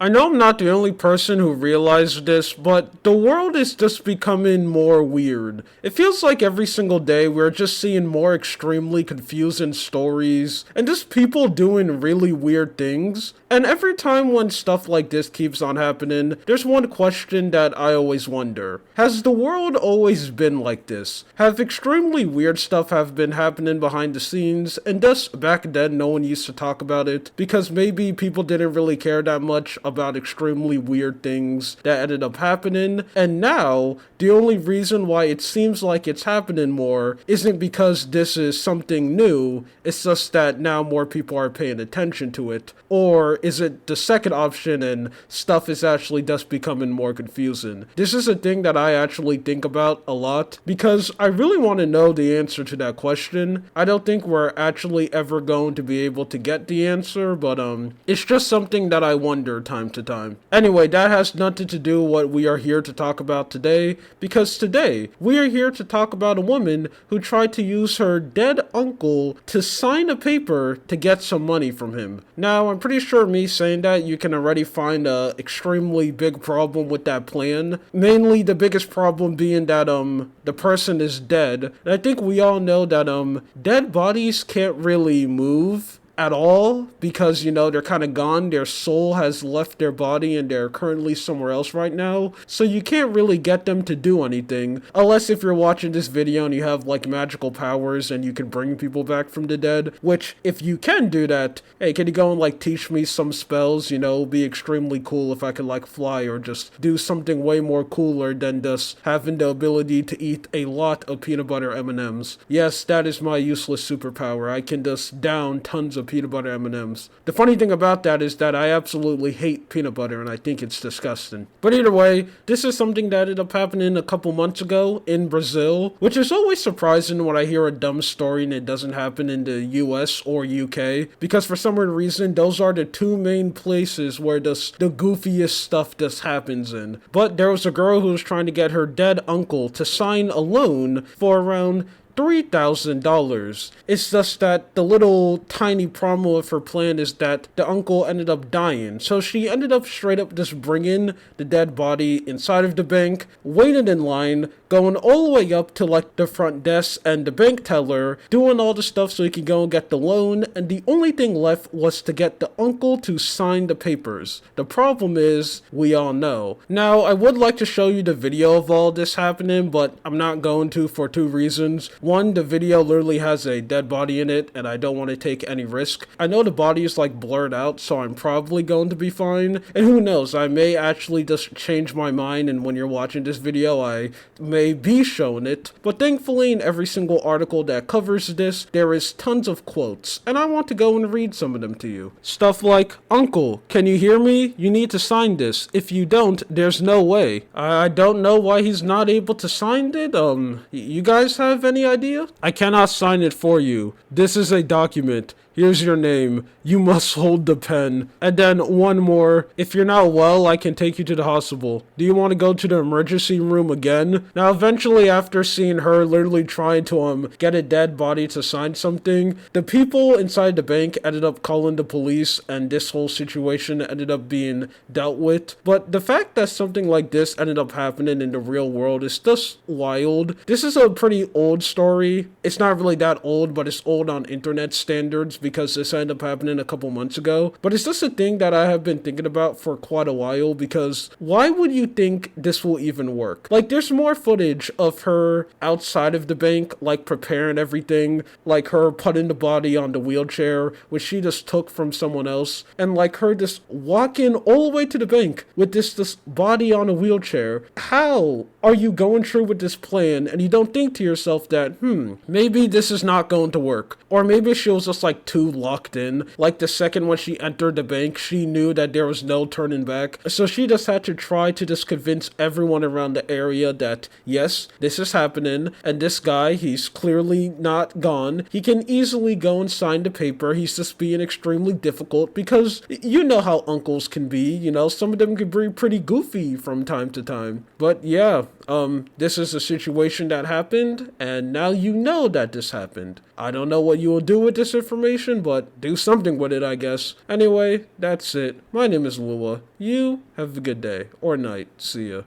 I know I'm not the only person who realized this, but the world is just becoming more weird. It feels like every single day we're just seeing more extremely confusing stories and just people doing really weird things. And every time when stuff like this keeps on happening, there's one question that I always wonder. Has the world always been like this? Have extremely weird stuff have been happening behind the scenes, and thus back then no one used to talk about it because maybe people didn't really care that much about extremely weird things that ended up happening, and now the only reason why it seems like it's happening more isn't because this is something new, it's just that now more people are paying attention to it. Or is it the second option and stuff is actually just becoming more confusing? This is a thing that I actually think about a lot because I really want to know the answer to that question. I don't think we're actually ever going to be able to get the answer, but it's just something that I wonder time to time. Anyway, that has nothing to do with what we are here to talk about today, because today we are here to talk about a woman who tried to use her dead uncle to sign a paper to get some money from him. Now, I'm pretty sure me saying that you can already find a extremely big problem with that plan. Mainly the biggest problem being that the person is dead. And I think we all know that dead bodies can't really move at all because they're kind of gone. Their soul has left their body and they're currently somewhere else right now, so you can't really get them to do anything unless if you're watching this video and you have like magical powers and you can bring people back from the dead, which if you can do that, hey, can you go and like teach me some spells? It'd be extremely cool if I could like fly or just do something way more cooler than just having the ability to eat a lot of peanut butter M&Ms. Yes, that is my useless superpower. I can just down tons of peanut butter M&Ms. The funny thing about that is that I absolutely hate peanut butter and I think it's disgusting. But either way, this is something that ended up happening a couple months ago in Brazil, which is always surprising when I hear a dumb story and it doesn't happen in the US or UK, because for some weird reason, those are the two main places where the goofiest stuff just happens in. But there was a girl who was trying to get her dead uncle to sign a loan for around $3,000. It's just that the little tiny problem of her plan is that the uncle ended up dying. So she ended up straight up just bringing the dead body inside of the bank, waited in line, going all the way up to like the front desk and the bank teller, doing all the stuff so he could go and get the loan, and the only thing left was to get the uncle to sign the papers. The problem is, we all know. Now, I would like to show you the video of all this happening, but I'm not going to for two reasons. One, the video literally has a dead body in it, and I don't want to take any risk. I know the body is like blurred out, so I'm probably going to be fine. And who knows, I may actually just change my mind, and when you're watching this video, I may be shown it. But thankfully, in every single article that covers this, there is tons of quotes, and I want to go and read some of them to you. Stuff like, "Uncle, can you hear me? You need to sign this. If you don't, there's no way." I don't know why he's not able to sign it. You guys have any idea? "I cannot sign it for you. This is a document. Here's your name. You must hold the pen." And then one more. "If you're not well, I can take you to the hospital. Do you want to go to the emergency room again?" Now, eventually, after seeing her literally trying to get a dead body to sign something, the people inside the bank ended up calling the police, and this whole situation ended up being dealt with. But the fact that something like this ended up happening in the real world is just wild. This is a pretty old story. It's not really that old, but it's old on internet standards because this ended up happening a couple months ago. But it's just a thing that I have been thinking about for quite a while, because why would you think this will even work? Like, there's more footage of her outside of the bank, like preparing everything, like her putting the body on the wheelchair, which she just took from someone else, and like her just walking all the way to the bank with this body on a wheelchair. How are you going through with this plan and you don't think to yourself that, maybe this is not going to work? Or maybe she was just like too locked in. Like the second when she entered the bank, she knew that there was no turning back. So she just had to try to just convince everyone around the area that, yes, this is happening. And this guy, he's clearly not gone. He can easily go and sign the paper. He's just being extremely difficult because you know how uncles can be. Some of them can be pretty goofy from time to time. But yeah, this is a situation that happened, and now you know that this happened. I don't know what you will do with this information. information, but do something with it, I guess. Anyway, that's it. My name is Lua. You have a good day or night. See ya.